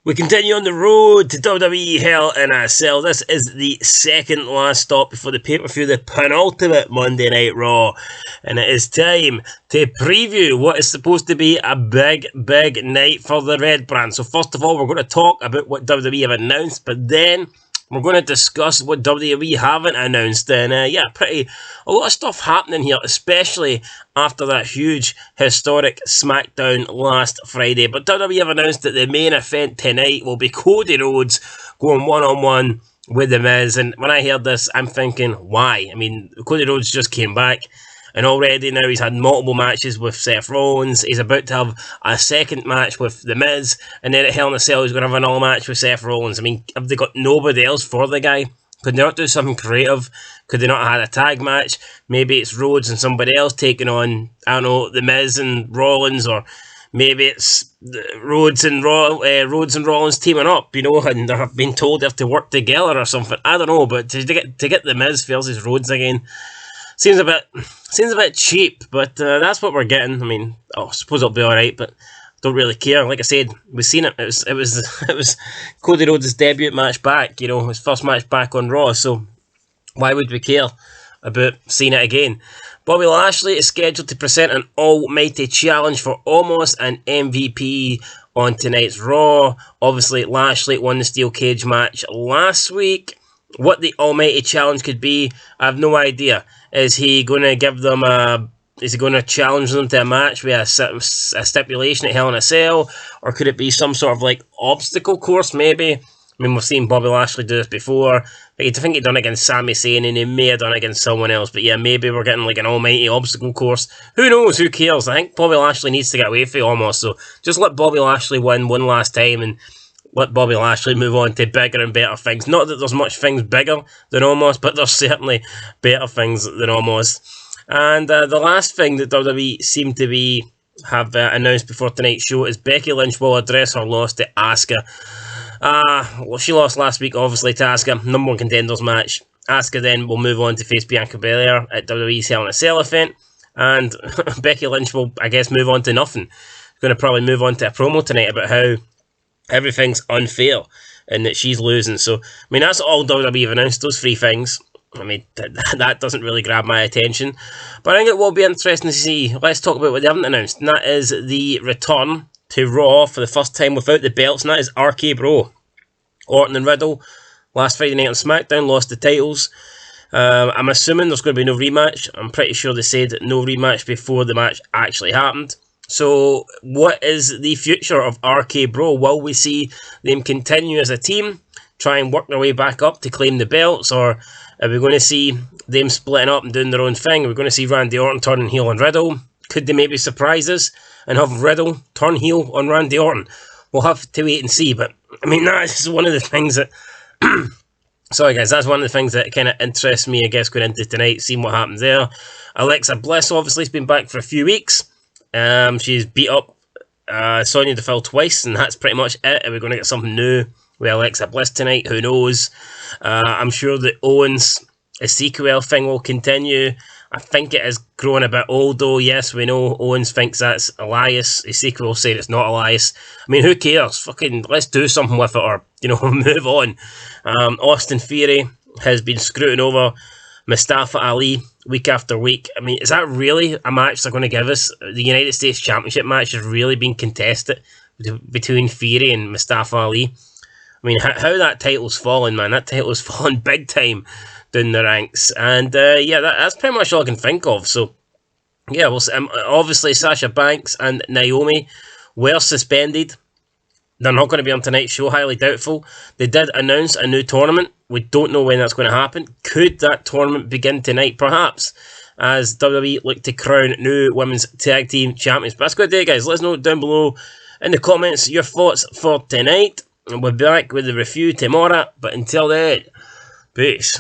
We continue on the road to WWE Hell in a Cell. This is the second last stop before the pay-per-view, the penultimate Monday Night Raw. And it is time to preview what is supposed to be a big night for the Red brand. So first of all, we're going to talk about what WWE have announced, but then we're going to discuss what WWE haven't announced. And a lot of stuff happening here, especially after that huge, historic SmackDown last Friday. But WWE have announced that the main event tonight will be Cody Rhodes going one-on-one with The Miz. And when I heard this, I'm thinking, why? I mean, Cody Rhodes just came back. And already now he's had multiple matches with Seth Rollins. He's about to have a second match with The Miz. And then at Hell in a Cell, he's going to have another match with Seth Rollins. I mean, have they got nobody else for the guy? Could they not do something creative? Could they not have had a tag match? Maybe it's Rhodes and somebody else taking on, I don't know, The Miz and Rollins. Or maybe it's Rhodes and Rollins teaming up, you know, and they've been told they have to work together or something. I don't know, but to get The Miz versus Rhodes again seems a bit cheap, but that's what we're getting. I mean, I suppose it'll be alright, but don't really care. Like I said, we've seen it. It was Cody Rhodes' debut match back, you know, his first match back on Raw, so why would we care about seeing it again? Bobby Lashley is scheduled to present an almighty challenge for OMOS and MVP on tonight's Raw. Obviously, Lashley won the steel cage match last week. What the almighty challenge could be, I have no idea. Is he going to give them is he going to challenge them to a match with a stipulation at Hell in a Cell? Or could it be some sort of like obstacle course maybe? I mean, we've seen Bobby Lashley do this before. I think he'd done it against Sami Zayn and he may have done it against someone else. But yeah, maybe we're getting like an almighty obstacle course. Who knows? Who cares? I think Bobby Lashley needs to get away from it almost. So just let Bobby Lashley win one last time and let Bobby Lashley move on to bigger and better things. Not that there's much things bigger than Omos, but there's certainly better things than Omos. And the last thing that WWE seem to have announced before tonight's show is Becky Lynch will address her loss to Asuka. Well, she lost last week, obviously, to Asuka. Number 1 contenders match. Asuka then will move on to face Bianca Belair at WWE's Hell in a Cell event. And Becky Lynch will, I guess, move on to nothing. Going to probably move on to a promo tonight about how everything's unfair and that she's losing. So, I mean, that's all WWE have announced, those 3 things. I mean, that doesn't really grab my attention. But I think it will be interesting to see. Let's talk about what they haven't announced. And that is the return to Raw for the first time without the belts. And that is RK-Bro. Orton and Riddle, last Friday night on SmackDown, lost the titles. I'm assuming there's going to be no rematch. I'm pretty sure they said no rematch before the match actually happened. So, what is the future of RK-Bro? Will we see them continue as a team, try and work their way back up to claim the belts, or are we going to see them splitting up and doing their own thing? Are we going to see Randy Orton turning heel on Riddle? Could they maybe surprise us and have Riddle turn heel on Randy Orton? We'll have to wait and see, but, I mean, that's one of the things that... Sorry guys, that's one of the things that kind of interests me, I guess, going into tonight, seeing what happens there. Alexa Bliss, obviously, has been back for a few weeks. She's beat up Sonya Deville twice, and that's pretty much it. Are we going to get something new with Alexa Bliss tonight? Who knows? I'm sure the Owens Ezekiel thing will continue. I think it is growing a bit old, though. Yes, we know Owens thinks that's Elias. Ezekiel said it's not Elias. I mean, who cares? Fucking, let's do something with it, or, you know, move on. Austin Theory has been screwing over Mustafa Ali week after week. I mean, is that really a match they're going to give us? The United States Championship match has really been contested between Theory and Mustafa Ali. I mean, how that title's fallen, man. That title's fallen big time down the ranks. And, that's pretty much all I can think of. So, yeah, well, obviously Sasha Banks and Naomi were suspended. They're not going to be on tonight's show, highly doubtful. They did announce a new tournament. We don't know when that's going to happen. Could that tournament begin tonight, perhaps, as WWE look to crown new women's tag team champions? But that's good day, guys. Let us know down below in the comments your thoughts for tonight. And we'll be back with the review tomorrow. But until then, peace.